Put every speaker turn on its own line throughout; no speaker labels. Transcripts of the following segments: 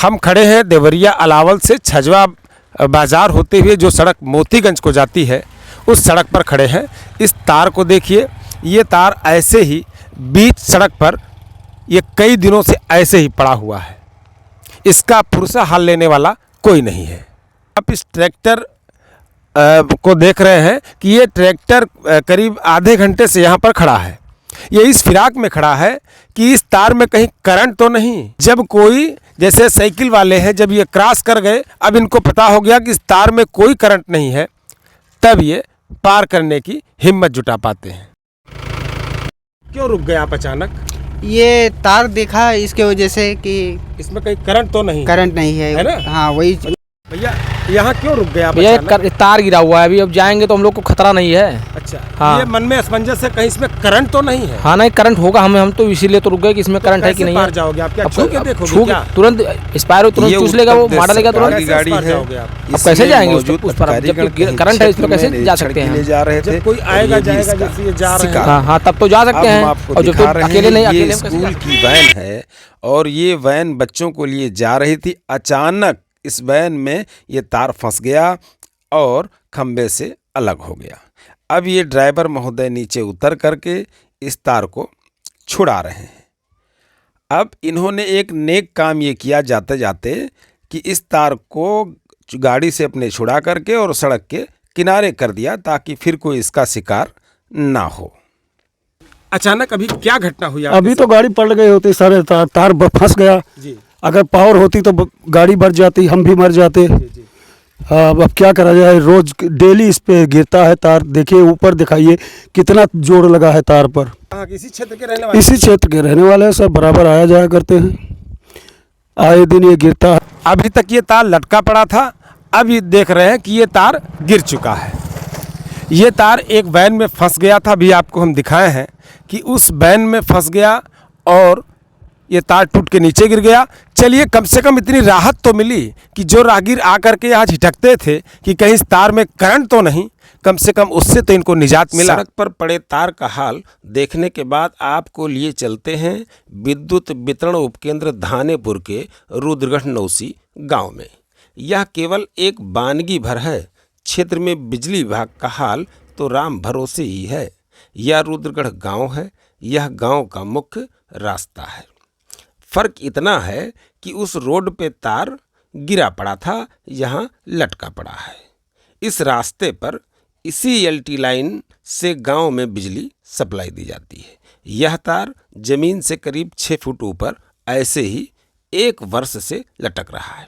हम खड़े हैं देवरिया अलावल से छजवा बाज़ार होते हुए जो सड़क मोतीगंज को जाती है उस सड़क पर खड़े हैं। इस तार को देखिए, ये तार ऐसे ही बीच सड़क पर ये कई दिनों से ऐसे ही पड़ा हुआ है। इसका फुर्सा हाल लेने वाला कोई नहीं है। आप इस ट्रैक्टर को देख रहे हैं कि ये ट्रैक्टर करीब आधे घंटे से यहाँ पर खड़ा है। ये इस फिराक में खड़ा है कि इस तार में कहीं करंट तो नहीं। जब कोई जैसे साइकिल वाले हैं, जब ये क्रॉस कर गए, अब इनको पता हो गया कि इस तार में कोई करंट नहीं है, तब ये पार करने की हिम्मत जुटा पाते हैं। क्यों रुक गए आप अचानक?
ये तार देखा इसके वजह से कि
इसमें कहीं करंट तो नहीं?
करंट नहीं है
ना?
हाँ वही।
भैया यहाँ क्यों रुक गए आप?
भैया तार गिरा हुआ है, अभी अब जाएंगे तो हम लोग को खतरा नहीं है।
अच्छा
हाँ।
ये मन में असमंजस है कहीं इसमें करंट तो नहीं है?
हाँ नहीं, करंट होगा, हम तो इसीलिए तो रुक गए कि इसमें करंट है कि नहीं है।
जाओगे आप? क्या छू के देखोगे क्या?
तुरंत एक्सपायर तुरंत चूस लेगा, वो मॉडल लेगा तुरंत।
गाड़ी है,
अब कैसे जाएंगे उस पर? जब करंट है इसमें कैसे जा सकते हैं?
जा रहे थे,
कोई आएगा जाएगा जैसे ये जा रहे हैं।
हाँ हाँ, तब तो जा सकते हैं। और जो अकेले नहीं, अकेले
स्कूल की वैन है और ये वैन बच्चों को लिए जा रही थी। अचानक इस वैन में ये तार फंस गया और खंबे से अलग हो गया। अब ये ड्राइवर महोदय नीचे उतर करके इस तार को छुड़ा रहे हैं। अब इन्होंने एक नेक काम ये किया जाते जाते कि इस तार को गाड़ी से अपने छुड़ा करके और सड़क के किनारे कर दिया ताकि फिर कोई इसका शिकार ना हो।
अचानक अभी क्या घटना हुई?
अभी तो गाड़ी पलट गई होती, सारे तार फंस गया
जी।
अगर पावर होती तो गाड़ी बढ़ जाती, हम भी मर जाते। अब क्या करा जाए, रोज डेली इस पे गिरता है तार। देखिए ऊपर दिखाइए कितना जोर लगा है तार पर।
इसी क्षेत्र के रहने वाले?
इसी क्षेत्र के रहने वाले हैं, सब बराबर आया जाया करते हैं, आए दिन ये गिरता है।
अभी तक ये तार लटका पड़ा था, अब ये देख रहे हैं कि ये तार गिर चुका है। ये तार एक वैन में फंस गया था, अभी आपको हम दिखाए हैं कि उस वैन में फंस गया और ये तार टूट के नीचे गिर गया। चलिए कम से कम इतनी राहत तो मिली कि जो राहगीर आकर के यहाँ झिटकते थे कि कहीं इस तार में करंट तो नहीं, कम से कम उससे तो इनको निजात मिला।
सड़क पर पड़े तार का हाल देखने के बाद आपको लिए चलते हैं विद्युत वितरण उपकेंद्र धानेपुर के रुद्रगढ़ नौसी गांव में। यह केवल एक बानगी भर है। क्षेत्र में बिजली विभाग का हाल तो राम भरोसे ही है। यह रुद्रगढ़ गांव है, यह गांव का मुख्य रास्ता है। फर्क इतना है कि उस रोड पे तार गिरा पड़ा था, यहाँ लटका पड़ा है। इस रास्ते पर इसी एलटी लाइन से गांव में बिजली सप्लाई दी जाती है। यह तार जमीन से करीब 6 फुट ऊपर ऐसे ही 1 वर्ष से लटक रहा है।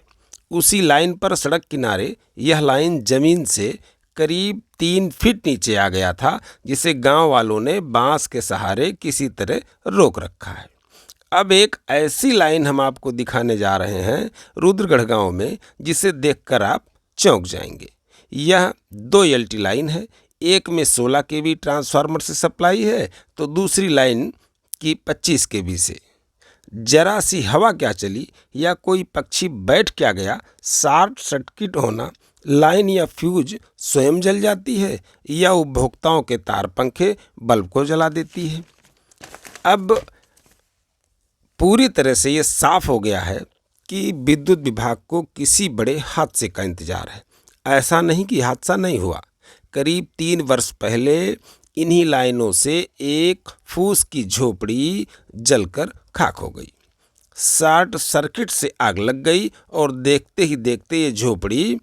उसी लाइन पर सड़क किनारे यह लाइन जमीन से करीब 3 फीट नीचे आ गया था, जिसे गांव वालों ने बांस के सहारे किसी तरह रोक रखा है। अब एक ऐसी लाइन हम आपको दिखाने जा रहे हैं रुद्रगढ़ गांव में, जिसे देखकर आप चौंक जाएंगे। यह 2 एलटी लाइन है। एक में 16 केवी ट्रांसफार्मर से सप्लाई है तो दूसरी लाइन की 25 केवी से। जरा सी हवा क्या चली या कोई पक्षी बैठ क्या गया, शॉर्ट सर्किट होना, लाइन या फ्यूज स्वयं जल जाती है या उपभोक्ताओं के तार पंखे बल्ब को जला देती है। अब पूरी तरह से ये साफ हो गया है कि विद्युत विभाग को किसी बड़े हादसे का इंतजार है। ऐसा नहीं कि हादसा नहीं हुआ। करीब 3 वर्ष पहले इन्हीं लाइनों से एक फूस की झोपड़ी जलकर खाक हो गई। शॉर्ट सर्किट से आग लग गई और देखते ही देखते ये झोपड़ी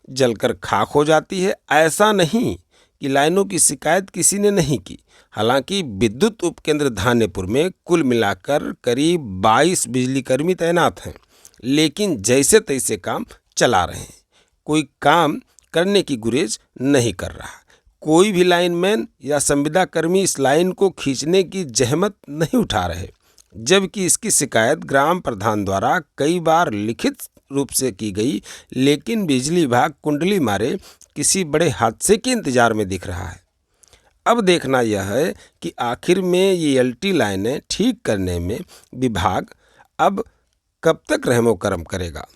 जलकर खाक हो जाती है। ऐसा नहीं कि लाइनों की शिकायत किसी ने नहीं की। हालांकि विद्युत उपकेंद्र धानेपुर में कुल मिलाकर करीब 22 बिजलीकर्मी तैनात हैं, लेकिन जैसे तैसे काम चला रहे हैं। कोई काम करने की गुरेज नहीं कर रहा। कोई भी लाइनमैन या संविदा कर्मी इस लाइन को खींचने की जहमत नहीं उठा रहे, जबकि इसकी शिकायत ग्राम प्रधान द्वारा कई बार लिखित रूप से की गई, लेकिन बिजली विभाग कुंडली मारे किसी बड़े हादसे के इंतजार में दिख रहा है। अब देखना यह है कि आखिर में ये एलटी लाइनें ठीक करने में विभाग अब कब तक रहमो करम करेगा।